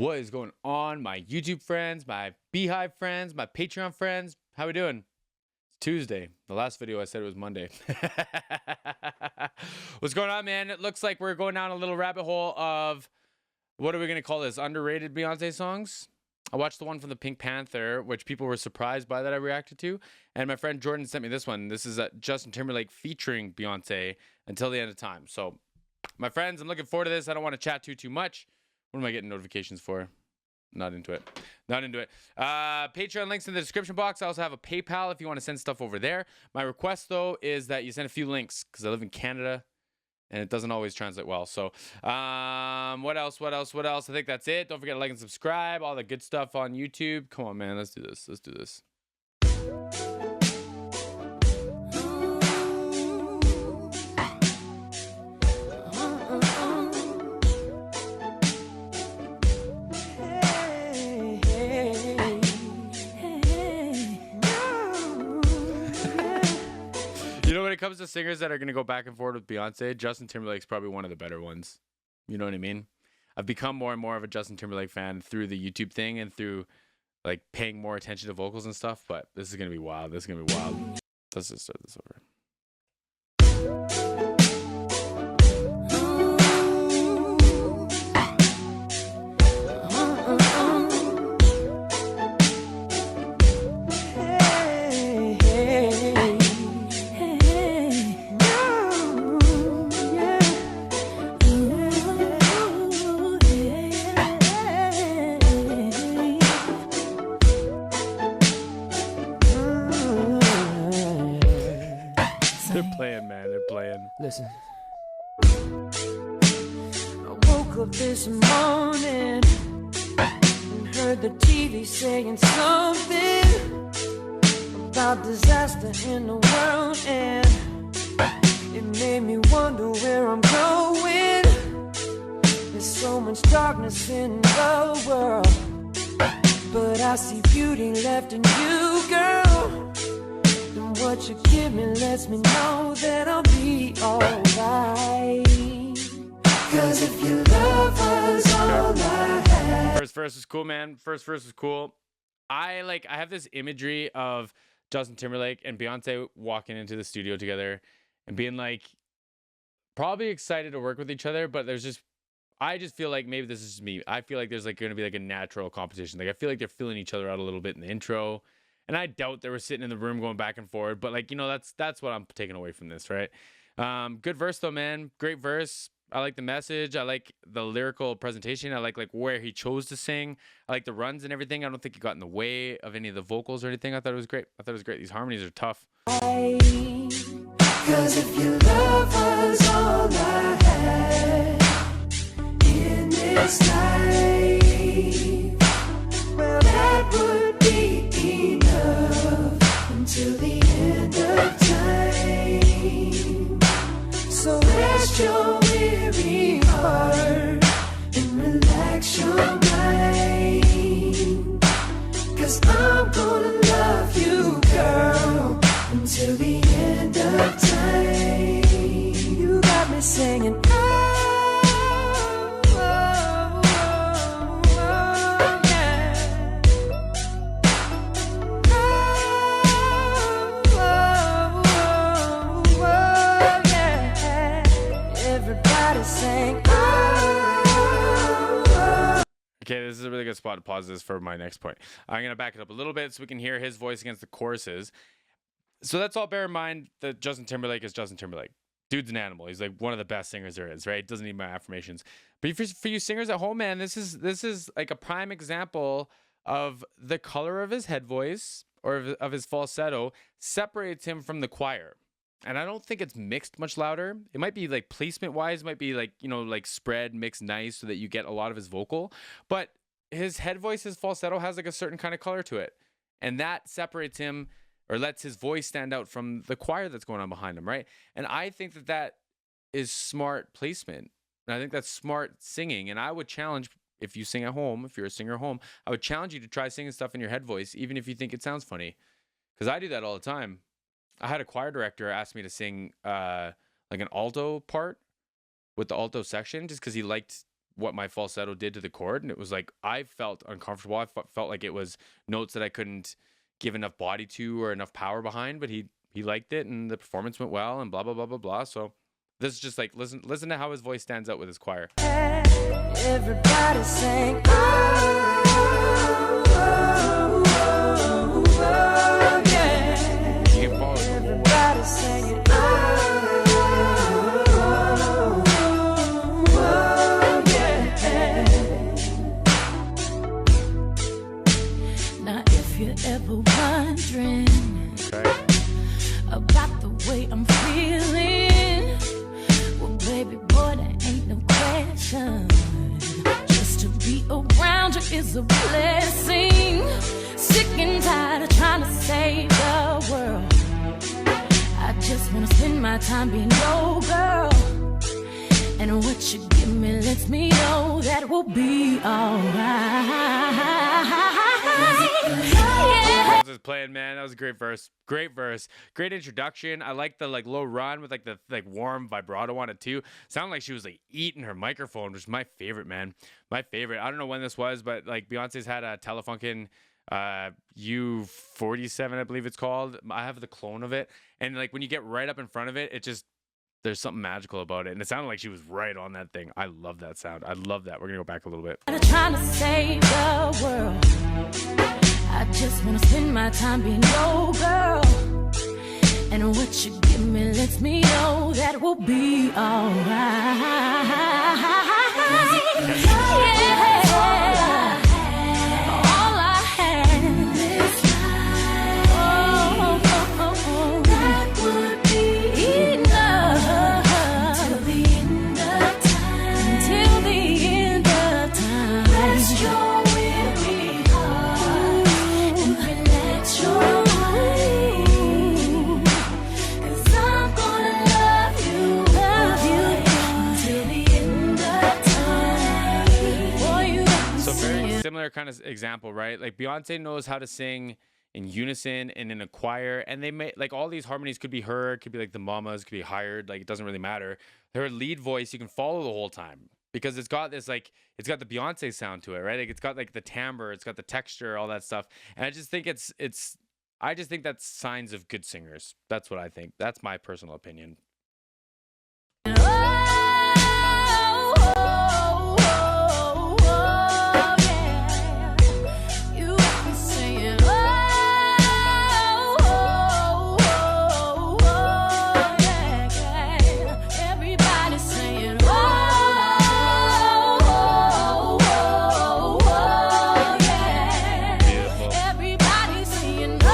What is going on, my YouTube friends, my Beehive friends, my Patreon friends? How we doing? It's Tuesday. The last video I said it was Monday. What's going on, man? It looks like we're going down a little rabbit hole of, what are we going to call this? Underrated Beyonce songs? I watched the one from the Pink Panther, which people were surprised by that I reacted to. And my friend Jordan sent me this one. This is Justin Timberlake featuring Beyonce, Until the End of Time. So, my friends, I'm looking forward to this. I don't want to chat too much. What am I getting notifications for? Not into it. Not into it. Patreon links in the description box. I also have a PayPal if you want to send stuff over there. My request, though, is that you send a few links because I live in Canada and it doesn't always translate well. So, what else? I think that's it. Don't forget to like and subscribe. All the good stuff on YouTube. Come on, man. Let's do this. Let's do this. You know, when it comes to singers that are going to go back and forth with Beyonce, Justin Timberlake's probably one of the better ones. You know what I mean? I've become more and more of a Justin Timberlake fan through the YouTube thing and through, like, paying more attention to vocals and stuff. But this is going to be wild. This is going to be wild. Let's just start this over. They're playing, man. They're playing. Listen. I woke up this morning and heard the TV saying something about disaster in the world, and it made me wonder where I'm going. There's so much darkness in the world, but I see beauty left in you, girl. What you give me lets me know that I'll be alright. Cause if your love was all I had. First verse was cool, man. First verse was cool. I have this imagery of Justin Timberlake and Beyonce walking into the studio together and being like, probably excited to work with each other, but I just feel like, maybe this is just me, I feel like there's like going to be like a natural competition. Like, I feel like they're feeling each other out a little bit in the intro. And I doubt they were sitting in the room going back and forth. But, like, you know, that's what I'm taking away from this, right? Good verse, though, man. Great verse. I like the message. I like the lyrical presentation. I like where he chose to sing. I like the runs and everything. I don't think he got in the way of any of the vocals or anything. I thought it was great. These harmonies are tough. Cause if your love was all I had in this life, well, that would be enough until the end of time. So rest your weary heart and relax your mind, cause I'm gonna love you, girl, until the end of time. You got me singing, oh, oh, oh, oh, yeah. Okay, this is a really good spot to pause this for my next point. I'm going to back it up a little bit so we can hear his voice against the choruses. So let's all bear in mind that Justin Timberlake is Justin Timberlake. Dude's an animal. He's like one of the best singers there is, right? Doesn't need my affirmations. But for you singers at home, man, this is like a prime example of the color of his head voice or of his falsetto separates him from the choir. And I don't think it's mixed much louder. It might be like placement wise, might be like, you know, like spread, mixed nice so that you get a lot of his vocal. But his head voice, his falsetto has like a certain kind of color to it. And that separates him or lets his voice stand out from the choir that's going on behind him, right? And I think that is smart placement. And I think that's smart singing. And I would challenge, if you sing at home, if you're a singer at home, I would challenge you to try singing stuff in your head voice, even if you think it sounds funny. Because I do that all the time. I had a choir director ask me to sing like an alto part with the alto section just because he liked what my falsetto did to the chord, and it was like I felt uncomfortable. I felt like it was notes that I couldn't give enough body to or enough power behind, but he liked it, and the performance went well, and blah blah blah blah blah. So this is just like listen to how his voice stands out with his choir. Everybody sing, oh, oh, oh, oh, yeah. You can follow it. Everybody singing, oh, oh, oh, yeah. Now if you're ever wondering about the way I'm feeling, well, baby boy, there ain't no question. Just to be around you is a blessing. Sick and tired of trying to save the world. I just wanna spend my time being your girl. And what you give me lets me know that we'll be alright. I was just playing, man. That was a great verse. Great verse. Great introduction. I like the low run with the warm vibrato on it too. Sounded like she was like eating her microphone, which is my favorite, man. My favorite. I don't know when this was, but like Beyonce's had a Telefunken U47, I believe it's called. I have the clone of it, and like when you get right up in front of it, it just there's something magical about it, and it sounded like she was right on that thing. I love that sound. I love that. We're gonna go back a little bit. Trying to save the world. I just wanna spend my time being your girl. And what you give me lets me know that we'll be alright. Yeah. All I had this life. Oh, oh, oh, oh. That would be enough till the end of time. Till the end of time. Rest your weary heart and relax your mind. 'Cause I'm gonna love you till the end of time. Boy, you got me So very singing. similar kind of example, right? Like Beyonce knows how to sing in unison and in a choir, and they may like all these harmonies could be her, could be like the mamas, could be hired, like it doesn't really matter. Her lead voice you can follow the whole time because it's got this like it's got the Beyonce sound to it, right? Like it's got like the timbre, it's got the texture, all that stuff. And I just think I just think that's signs of good singers. That's what I think. That's my personal opinion. Beautiful. Everybody's saying, oh,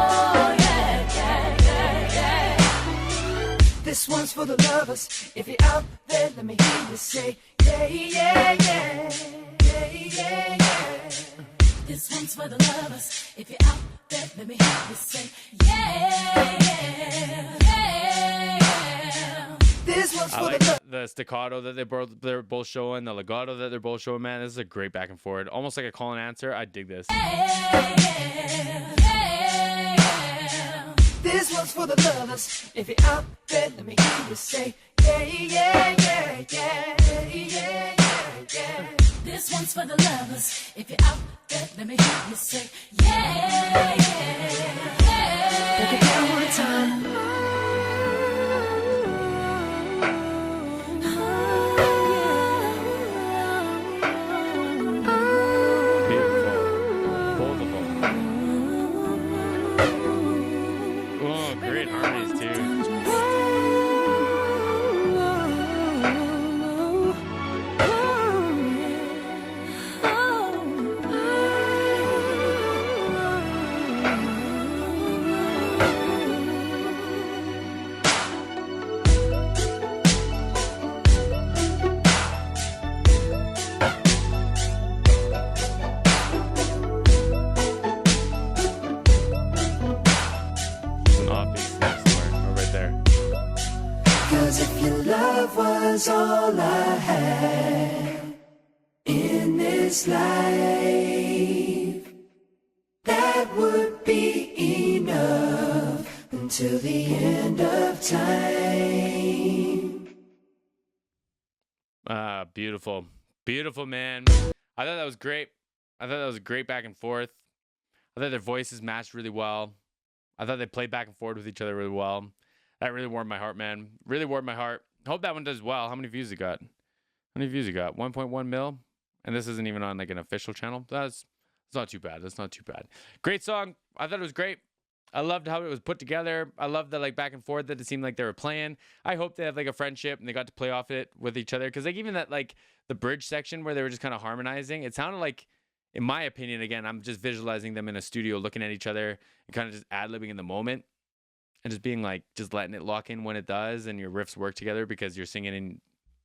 yeah, yeah, yeah, yeah. This one's for the lovers. If you're out there, let me hear you say, yeah, yeah, yeah, yeah, yeah, yeah. This one's for the lovers. If you're out there, let me hear you say, yeah, yeah, yeah, yeah. This one's I for like the the staccato that they're both showing, the legato that they're both showing. Man, this is a great back and forth, almost like a call and answer. I dig this. This one's for the lovers. If you're out there, let me hear you say, yeah, yeah, yeah, yeah, yeah, yeah, yeah. This one's for the lovers. If you're out there, let me hear you say, yeah, yeah, yeah. Break it down one time. Beautiful, both of them. Oh, great harmonies too. An offbeat there somewhere. Oh, right there. 'Cause if your love was all I had in this life, that would be enough till the end of time. Beautiful. Beautiful, man. I thought that was great. I thought that was a great back and forth. I thought their voices matched really well. I thought they played back and forth with each other really well. That really warmed my heart, man. Really warmed my heart. Hope that one does well. How many views it got? How many views it got? 1.1 mil? And this isn't even on like an official channel. It's not too bad. That's not too bad. Great song. I thought it was great. I loved how it was put together. I loved the like back and forth that it seemed like they were playing. I hope they have like a friendship and they got to play off it with each other. Cause like even that like the bridge section where they were just kind of harmonizing, it sounded like, in my opinion, again, I'm just visualizing them in a studio looking at each other and kind of just ad-libbing in the moment and just being like, just letting it lock in when it does and your riffs work together because you're singing in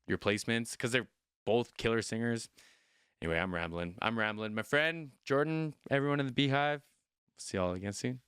your placements because they're both killer singers. Anyway, I'm rambling. My friend, Jordan, everyone in the Beehive. See y'all again soon.